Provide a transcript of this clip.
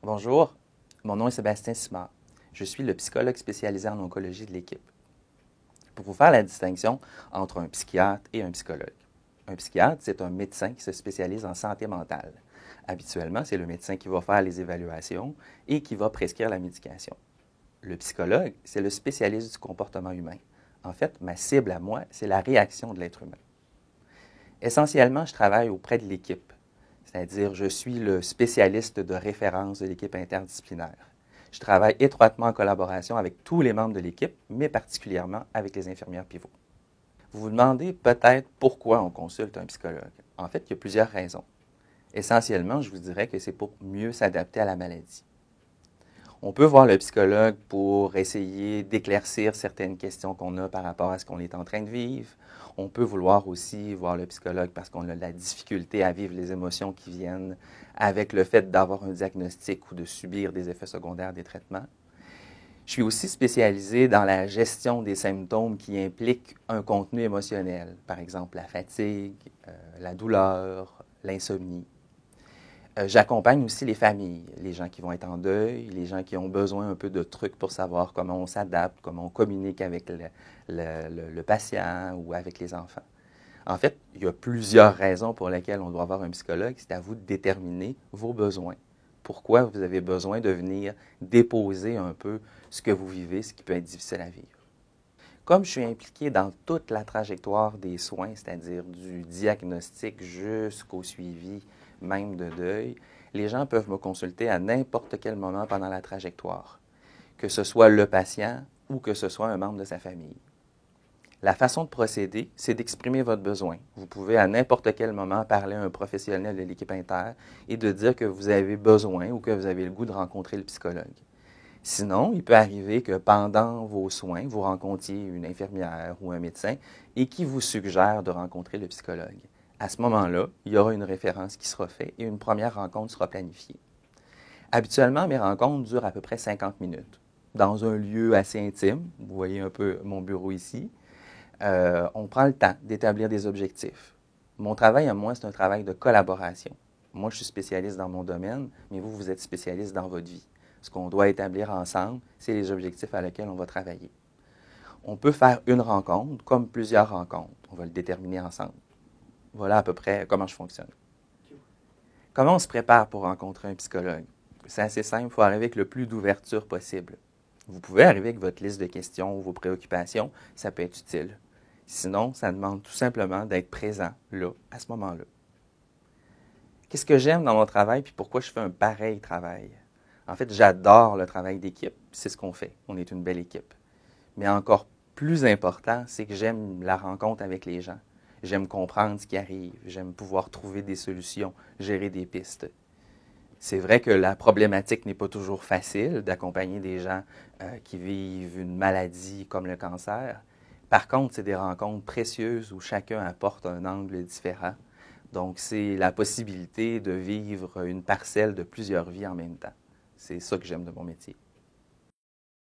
Bonjour, mon nom est Sébastien Simard. Je suis le psychologue spécialisé en oncologie de l'équipe. Pour vous faire la distinction entre un psychiatre et un psychologue. Un psychiatre, c'est un médecin qui se spécialise en santé mentale. Habituellement, c'est le médecin qui va faire les évaluations et qui va prescrire la médication. Le psychologue, c'est le spécialiste du comportement humain. En fait, ma cible à moi, c'est la réaction de l'être humain. Essentiellement, je travaille auprès de l'équipe. C'est-à-dire, je suis le spécialiste de référence de l'équipe interdisciplinaire. Je travaille étroitement en collaboration avec tous les membres de l'équipe, mais particulièrement avec les infirmières pivots. Vous vous demandez peut-être pourquoi on consulte un psychologue. En fait, il y a plusieurs raisons. Essentiellement, je vous dirais que c'est pour mieux s'adapter à la maladie. On peut voir le psychologue pour essayer d'éclaircir certaines questions qu'on a par rapport à ce qu'on est en train de vivre. On peut vouloir aussi voir le psychologue parce qu'on a de la difficulté à vivre les émotions qui viennent avec le fait d'avoir un diagnostic ou de subir des effets secondaires des traitements. Je suis aussi spécialisé dans la gestion des symptômes qui impliquent un contenu émotionnel, par exemple la fatigue, la douleur, l'insomnie. J'accompagne aussi les familles, les gens qui vont être en deuil, les gens qui ont besoin un peu de trucs pour savoir comment on s'adapte, comment on communique avec le patient ou avec les enfants. En fait, il y a plusieurs raisons pour lesquelles on doit avoir un psychologue. C'est à vous de déterminer vos besoins. Pourquoi vous avez besoin de venir déposer un peu ce que vous vivez, ce qui peut être difficile à vivre. Comme je suis impliqué dans toute la trajectoire des soins, c'est-à-dire du diagnostic jusqu'au suivi même de deuil, les gens peuvent me consulter à n'importe quel moment pendant la trajectoire, que ce soit le patient ou que ce soit un membre de sa famille. La façon de procéder, c'est d'exprimer votre besoin. Vous pouvez à n'importe quel moment parler à un professionnel de l'équipe inter et de dire que vous avez besoin ou que vous avez le goût de rencontrer le psychologue. Sinon, il peut arriver que pendant vos soins, vous rencontriez une infirmière ou un médecin et qui vous suggère de rencontrer le psychologue. À ce moment-là, il y aura une référence qui sera faite et une première rencontre sera planifiée. Habituellement, mes rencontres durent à peu près 50 minutes. Dans un lieu assez intime, vous voyez un peu mon bureau ici, on prend le temps d'établir des objectifs. Mon travail à moi, c'est un travail de collaboration. Moi, je suis spécialiste dans mon domaine, mais vous, vous êtes spécialiste dans votre vie. Ce qu'on doit établir ensemble, c'est les objectifs à lesquels on va travailler. On peut faire une rencontre comme plusieurs rencontres. On va le déterminer ensemble. Voilà à peu près comment je fonctionne. Comment on se prépare pour rencontrer un psychologue? C'est assez simple, il faut arriver avec le plus d'ouverture possible. Vous pouvez arriver avec votre liste de questions ou vos préoccupations, ça peut être utile. Sinon, ça demande tout simplement d'être présent là, à ce moment-là. Qu'est-ce que j'aime dans mon travail, puis pourquoi je fais un pareil travail? En fait, j'adore le travail d'équipe, c'est ce qu'on fait. On est une belle équipe. Mais encore plus important, c'est que j'aime la rencontre avec les gens. J'aime comprendre ce qui arrive, j'aime pouvoir trouver des solutions, gérer des pistes. C'est vrai que la problématique n'est pas toujours facile d'accompagner des gens qui vivent une maladie comme le cancer. Par contre, c'est des rencontres précieuses où chacun apporte un angle différent. Donc, c'est la possibilité de vivre une parcelle de plusieurs vies en même temps. C'est ça que j'aime de mon métier.